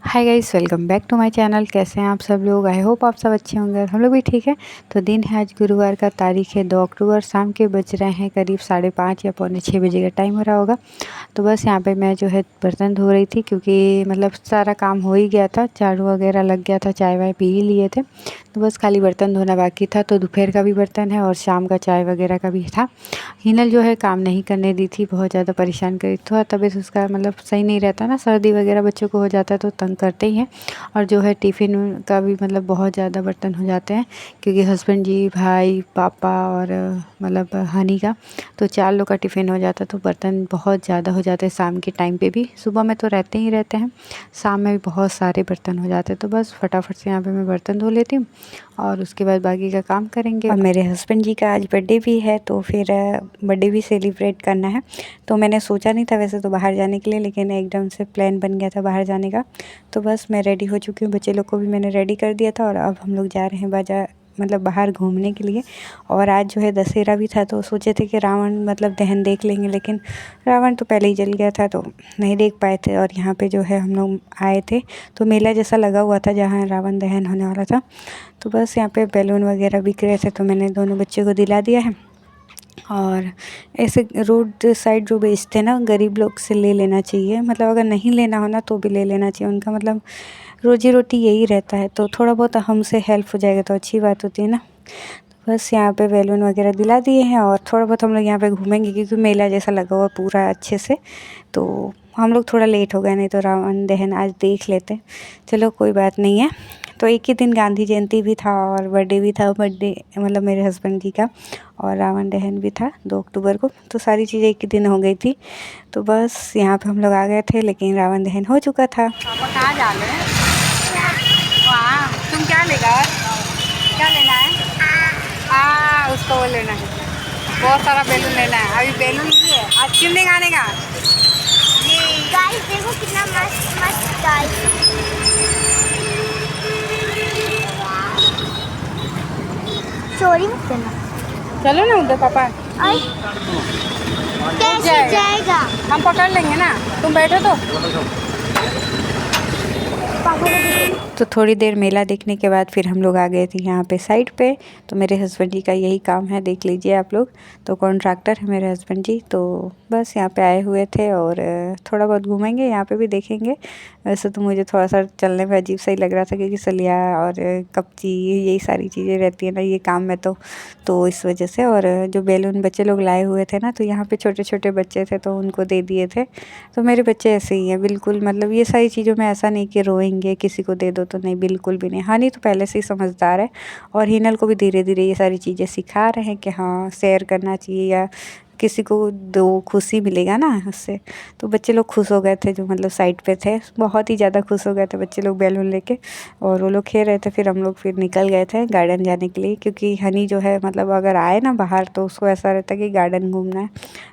Hi guys, welcome back to my channel. कैसे हैं आप सब लोग? आई होप आप सब अच्छे होंगे और हम लोग भी ठीक है। तो दिन है आज गुरुवार का, तारीख है 2 अक्टूबर। शाम के बज रहे हैं करीब 5:30 या पौने 6 बजे का टाइम हो रहा होगा। तो बस यहाँ पे मैं जो है बर्तन धो रही थी, क्योंकि मतलब सारा काम हो ही गया था, झाड़ू वगैरह लग गया था, चाय वाय पी ही लिए थे। तो बस खाली बर्तन धोना बाकी था। तो दोपहर का भी बर्तन है और शाम का चाय वगैरह का भी था। हिनल जो है काम नहीं करने दी थी, बहुत ज़्यादा परेशान करी। थोड़ा तबीयत उसका मतलब सही नहीं रहता ना, सर्दी वगैरह बच्चों को हो जाता है तो तंग करते ही हैं। और जो है टिफ़िन का भी मतलब बहुत ज़्यादा बर्तन हो जाते हैं, क्योंकि हस्बैंड जी, भाई, पापा और मतलब हनी का, तो 4 लोग का टिफ़िन हो जाता है। तो बर्तन बहुत ज़्यादा हो जाते हैं शाम के टाइम पे भी। सुबह में तो रहते ही रहते हैं, शाम में भी बहुत सारे बर्तन हो जाते हैं। तो बस फटाफट से यहाँ पे मैं बर्तन धो लेती हूँ और उसके बाद बाकी का काम करेंगे। और मेरे हस्बैंड जी का आज बर्थडे भी है, तो फिर बर्थडे भी सेलिब्रेट करना है। तो मैंने सोचा नहीं था वैसे तो बाहर जाने के लिए, लेकिन एकदम से प्लान बन गया था बाहर जाने का। तो बस मैं रेडी हो चुकी हूँ, बच्चे लोग को भी मैंने रेडी कर दिया था और अब हम लोग जा रहे हैं बाहर घूमने के लिए। और आज जो है दशहरा भी था, तो सोचे थे कि रावण मतलब दहन देख लेंगे, लेकिन रावण तो पहले ही जल गया था तो नहीं देख पाए थे। और यहाँ पे जो है हम लोग आए थे तो मेला जैसा लगा हुआ था जहाँ रावण दहन होने वाला था। तो बस यहाँ पे बैलून वगैरह बिक रहे थे, तो मैंने दोनों बच्चे को दिला दिया है। और ऐसे रोड साइड जो बेचते हैं ना, गरीब लोग से ले लेना चाहिए, मतलब अगर नहीं लेना हो ना तो भी ले लेना चाहिए। उनका मतलब रोजी रोटी यही रहता है, तो थोड़ा बहुत हमसे हेल्प हो जाएगा तो अच्छी बात होती है ना। तो बस यहाँ पे बैलून वगैरह दिला दिए हैं और थोड़ा बहुत हम लोग यहाँ पे घूमेंगे, क्योंकि मेला जैसा लगा हुआ पूरा अच्छे से। तो हम लोग थोड़ा लेट हो गए, नहीं तो रावण दहन आज देख लेते। चलो कोई बात नहीं है। तो एक ही दिन गांधी जयंती भी था और बर्थडे भी था, बर्थडे मतलब मेरे हस्बैंड जी का, और रावण दहन भी था 2 अक्टूबर को। तो सारी चीज़ें एक ही दिन हो गई थी। तो बस यहाँ पे हम लोग आ गए थे, लेकिन रावण दहन हो चुका था। पापा कहाँ जा रहे हैं? वहाँ तुम क्या लेगा? क्या लेना है? उसको वो लेना है, बहुत सारा बैलून लेना है। अभी बैलून लिए आज क्यों नहीं खाने का? ये गाइस देखो कितना मस्त मस्त गाइस। चोरी मत करना। चलो ना उधर पापा। आई कैसे जाएगा? हम पकड़ लेंगे ना, तुम बैठो तो। पापा को दे। तो थोड़ी देर मेला देखने के बाद फिर हम लोग आ गए थे यहाँ पे साइड पे। तो मेरे हस्बैंड जी का यही काम है, देख लीजिए आप लोग। तो कॉन्ट्रैक्टर है मेरे हस्बैंड जी। तो बस यहाँ पे आए हुए थे और थोड़ा बहुत घूमेंगे, यहाँ पे भी देखेंगे। वैसे तो मुझे थोड़ा सा चलने में अजीब सा ही लग रहा था, क्योंकि सलिया और कपची यही सारी चीज़ें रहती है ना ये काम में, तो इस वजह से। और जो बैलून बच्चे लोग लाए हुए थे ना, तो यहाँ पे छोटे छोटे बच्चे थे तो उनको दे दिए थे। तो मेरे बच्चे ऐसे ही हैं बिल्कुल, मतलब ये सारी चीज़ों में ऐसा नहीं कि रोएंगे किसी को दे दो तो, नहीं बिल्कुल भी नहीं। हानि तो पहले से ही समझदार है और हिनल को भी धीरे धीरे ये सारी चीज़ें सिखा रहे हैं कि हाँ शेयर करना चाहिए, या किसी को दो खुशी मिलेगा ना उससे। तो बच्चे लोग खुश हो गए थे, जो मतलब साइड पे थे, बहुत ही ज़्यादा खुश हो गए थे बच्चे लोग बैलून लेके। और वो लोग खेल रहे थे, फिर हम लोग फिर निकल गए थे गार्डन जाने के लिए, क्योंकि हनी जो है मतलब अगर आए ना बाहर तो उसको ऐसा रहता है कि गार्डन घूमना है।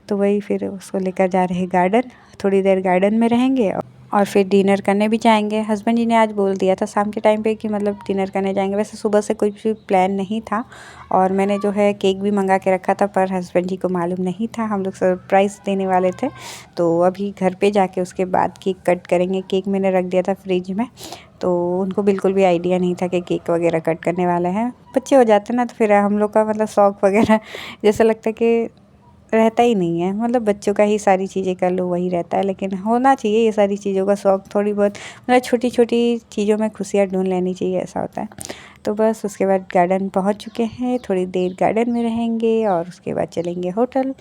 तो वही फिर उसको लेकर जा रहे हैं गार्डन। थोड़ी देर गार्डन में रहेंगे और फिर डिनर करने भी जाएंगे। हस्बैंड जी ने आज बोल दिया था शाम के टाइम पे कि मतलब डिनर करने जाएंगे। वैसे सुबह से कोई भी प्लान नहीं था और मैंने जो है केक भी मंगा के रखा था, पर हस्बैंड जी को मालूम नहीं था। हम लोग सरप्राइज़ देने वाले थे, तो अभी घर पे जाके उसके बाद केक कट करेंगे। केक मैंने रख दिया था फ्रिज में, तो उनको बिल्कुल भी आइडिया नहीं था कि केक वगैरह कट करने वाले हैं। बच्चे हो जाते हैं ना, तो फिर हम लोग का मतलब शौक़ वगैरह जैसा लगता है कि रहता ही नहीं है। मतलब बच्चों का ही सारी चीज़ें कर लो वही रहता है, लेकिन होना चाहिए ये सारी चीज़ों का शौक़। थोड़ी बहुत मतलब छोटी छोटी चीज़ों में खुशियाँ ढूंढ लेनी चाहिए, ऐसा होता है। तो बस उसके बाद गार्डन पहुंच चुके हैं, थोड़ी देर गार्डन में रहेंगे और उसके बाद चलेंगे होटल।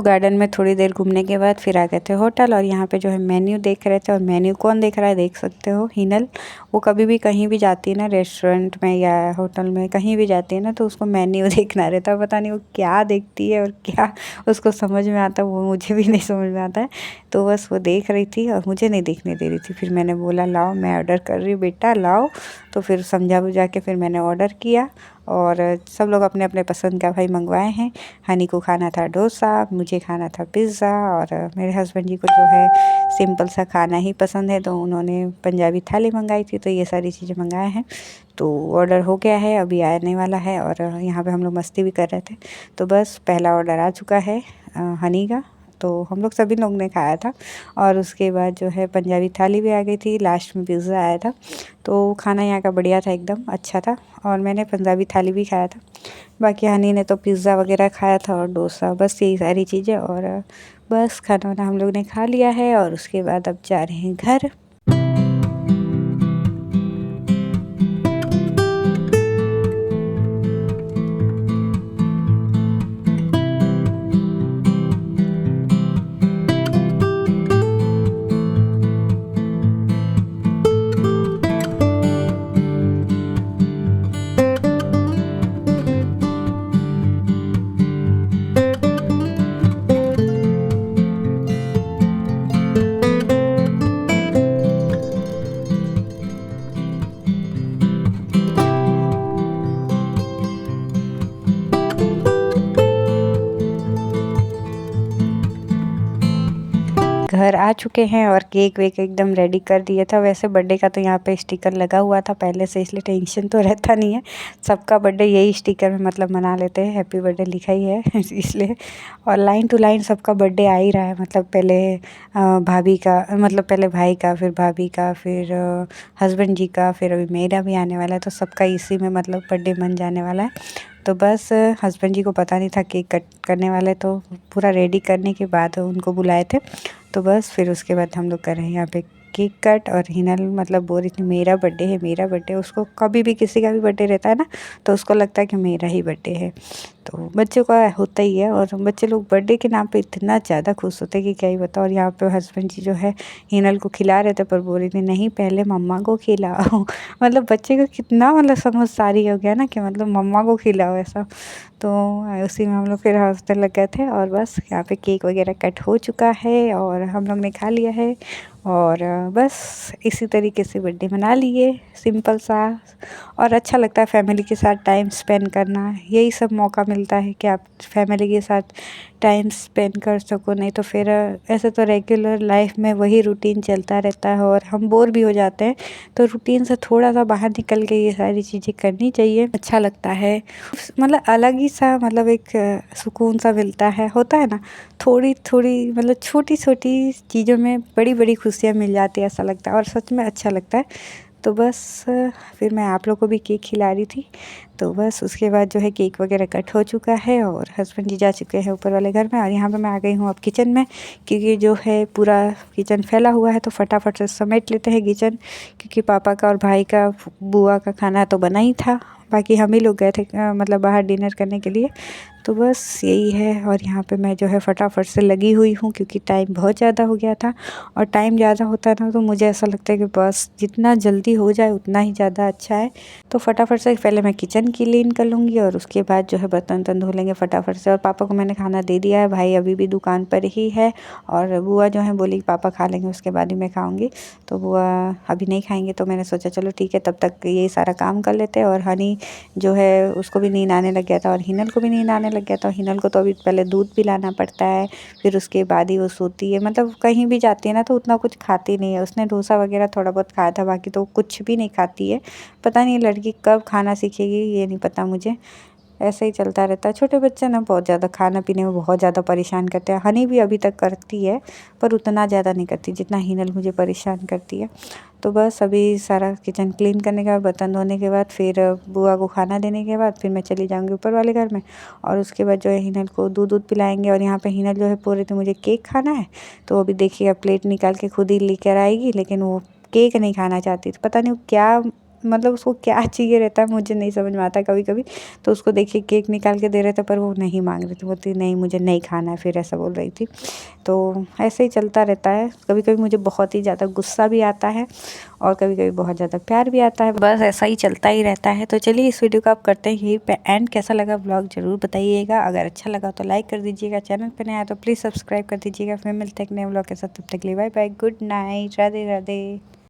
गार्डन में थोड़ी देर घूमने के बाद फिर आ गए थे होटल। और यहाँ पे जो है मेन्यू देख रहे थे। और मेन्यू कौन देख रहा है देख सकते हो, हिनल। वो कभी भी कहीं भी जाती है ना, रेस्टोरेंट में या होटल में कहीं भी जाती है ना, तो उसको मेन्यू देखना रहता है। पता नहीं वो क्या देखती है और क्या उसको समझ में आता है, वो मुझे भी नहीं समझ में आता है। तो बस वो देख रही थी और मुझे नहीं देखने दे रही थी। फिर मैंने बोला लाओ मैं ऑर्डर कर रही हूँ बेटा, लाओ। तो फिर समझा बुझा के फिर मैंने ऑर्डर किया। और सब लोग अपने अपने पसंद का भाई मंगवाए हैं। हनी को खाना था डोसा, मुझे खाना था पिज़्ज़ा, और मेरे हस्बैंड जी को जो है सिंपल सा खाना ही पसंद है, तो उन्होंने पंजाबी थाली मंगाई थी। तो ये सारी चीज़ें मंगाए हैं। तो ऑर्डर हो गया है, अभी आने वाला है। और यहाँ पे हम लोग मस्ती भी कर रहे थे। तो बस पहला ऑर्डर आ चुका है हनी का। तो हम लोग सभी लोग ने खाया था। और उसके बाद जो है पंजाबी थाली भी आ गई थी, लास्ट में पिज़्ज़ा आया था। तो खाना यहाँ का बढ़िया था, एकदम अच्छा था। और मैंने पंजाबी थाली भी खाया था। बाकी हनी ने तो पिज़्ज़ा वगैरह खाया था और डोसा, बस यही सारी चीज़ें। और बस खाना वाना हम लोग ने खा लिया है। और उसके बाद अब जा रहे हैं घर। घर आ चुके हैं और केक वेक एकदम रेडी कर दिया था। वैसे बर्थडे का तो यहाँ पे स्टिकर लगा हुआ था पहले से, इसलिए टेंशन तो रहता नहीं है। सबका बर्थडे यही स्टिकर में मतलब मना लेते हैं, हैप्पी बर्थडे लिखा ही है इसलिए। और लाइन टू लाइन सबका बर्थडे आ ही रहा है। मतलब पहले भाभी का, मतलब पहले भाई का, फिर भाभी का, फिर हस्बैंड जी का, फिर अभी मेरा भी आने वाला है। तो सबका इसी में मतलब बर्थडे मन जाने वाला है। तो बस हस्बैंड जी को पता नहीं था केक कट करने वाले, तो पूरा रेडी करने के बाद उनको बुलाए थे। तो बस फिर उसके बाद हम लोग कर रहे हैं यहाँ पे केक कट। और हिनल मतलब बोल रही थी मेरा बर्थडे है, मेरा बर्थडे। उसको कभी भी किसी का भी बर्थडे रहता है ना, तो उसको लगता है कि मेरा ही बर्थडे है। तो बच्चों का होता ही है। और बच्चे लोग बर्थडे के नाम पे इतना ज़्यादा खुश होते हैं कि क्या ही बताओ। और यहाँ पे हस्बैंड जी जो है हिनल को खिला रहे थे, पर बोल रही थी नहीं पहले मम्मा को खिलाओ मतलब बच्चे को कितना मतलब समझदारी हो गया ना, कि मतलब मम्मा को खिलाओ ऐसा। तो उसी में हम लोग फिर हंसने लग गए थे। और बस यहाँ पे केक वगैरह कट हो चुका है और हम लोग ने खा लिया है। और बस इसी तरीके से बर्थडे मना लिए, सिंपल सा। और अच्छा लगता है फैमिली के साथ टाइम स्पेंड करना। यही सब मौका मिलता है कि आप फैमिली के साथ टाइम स्पेंड कर सको। नहीं तो फिर ऐसे तो रेगुलर लाइफ में वही रूटीन चलता रहता है और हम बोर भी हो जाते हैं। तो रूटीन से थोड़ा सा बाहर निकल के ये सारी चीज़ें करनी चाहिए, अच्छा लगता है। मतलब अलग ही सा मतलब एक सुकून सा मिलता है, होता है ना। थोड़ी थोड़ी मतलब छोटी छोटी चीज़ों में बड़ी बड़ी खुशियाँ मिल जाती है, ऐसा लगता है। और सच में अच्छा लगता है। तो बस फिर मैं आप लोग को भी केक खिला रही थी। तो बस उसके बाद जो है केक वगैरह कट हो चुका है और हस्बैंड जी जा चुके हैं ऊपर वाले घर में। और यहाँ पे मैं आ गई हूँ अब किचन में, क्योंकि जो है पूरा किचन फैला हुआ है। तो फटाफट से समेट लेते हैं किचन, क्योंकि पापा का और भाई का बुआ का खाना तो बना ही था। बाकी हम ही लोग गए थे मतलब बाहर डिनर करने के लिए। तो बस यही है। और यहाँ पे मैं जो है फटाफट से लगी हुई हूँ, क्योंकि टाइम बहुत ज़्यादा हो गया था। और टाइम ज़्यादा होता है ना, तो मुझे ऐसा लगता है कि बस जितना जल्दी हो जाए उतना ही ज़्यादा अच्छा है। तो फटाफट से पहले मैं किचन क्लीन कर लूँगी और उसके बाद जो है बर्तन वर्तन धो लेंगे फटाफट से। और पापा को मैंने खाना दे दिया है, भाई अभी भी दुकान पर ही है। और बुआ जो है बोली पापा खा लेंगे उसके बाद ही मैं खाऊँगी। तो बुआ अभी नहीं खाएंगे, तो मैंने सोचा चलो ठीक है, तब तक ये सारा काम कर लेते हैं। और हनी जो है उसको भी नींद आने लग गया था और हिनल को भी नींद आने लग गया था। हिनल को तो अभी पहले दूध पिलाना पड़ता है, फिर उसके बाद ही वो सोती है। मतलब कहीं भी जाती है ना, तो उतना कुछ खाती नहीं है। उसने डोसा वगैरह थोड़ा बहुत खाया था, बाकी तो कुछ भी नहीं खाती है। पता नहीं लड़की कब खाना सीखेगी, ये नहीं पता मुझे। ऐसे ही चलता रहता है। छोटे बच्चे ना बहुत ज़्यादा खाना पीने में बहुत ज़्यादा परेशान करते हैं। हनी भी अभी तक करती है, पर उतना ज़्यादा नहीं करती जितना हिनल मुझे परेशान करती है। तो बस अभी सारा किचन क्लीन करने के बाद, बर्तन धोने के बाद, फिर बुआ को खाना देने के बाद फिर मैं चली जाऊंगी ऊपर वाले घर में। और उसके बाद जो है हिनल को दूध पिलाएंगे। और यहाँ पे हिनल जो है पूरे तो मुझे केक खाना है, तो अभी देखिएगा प्लेट निकाल के खुद ही लेकर आएगी। लेकिन वो केक नहीं खाना चाहती थी, पता नहीं वो क्या मतलब उसको क्या चाहिए रहता है मुझे नहीं समझ में आता कभी कभी। तो उसको देखिए केक निकाल के दे रहे थे पर वो नहीं मांग रही थी, बोलती नहीं मुझे नहीं खाना है, फिर ऐसा बोल रही थी। तो ऐसे ही चलता रहता है, कभी कभी मुझे बहुत ही ज़्यादा गुस्सा भी आता है और कभी कभी बहुत ज़्यादा प्यार भी आता है, बस ऐसा ही चलता ही रहता है। तो चलिए इस वीडियो को आप करते हैं यहीं पे एंड। कैसा लगा ब्लॉग ज़रूर बताइएगा, अगर अच्छा लगा तो लाइक कर दीजिएगा, चैनल पर नया तो प्लीज़ सब्सक्राइब कर दीजिएगा। फिर मिलते हैं एक नए ब्लॉग के साथ, तब तक के लिए bye bye, good night, Radhe Radhe.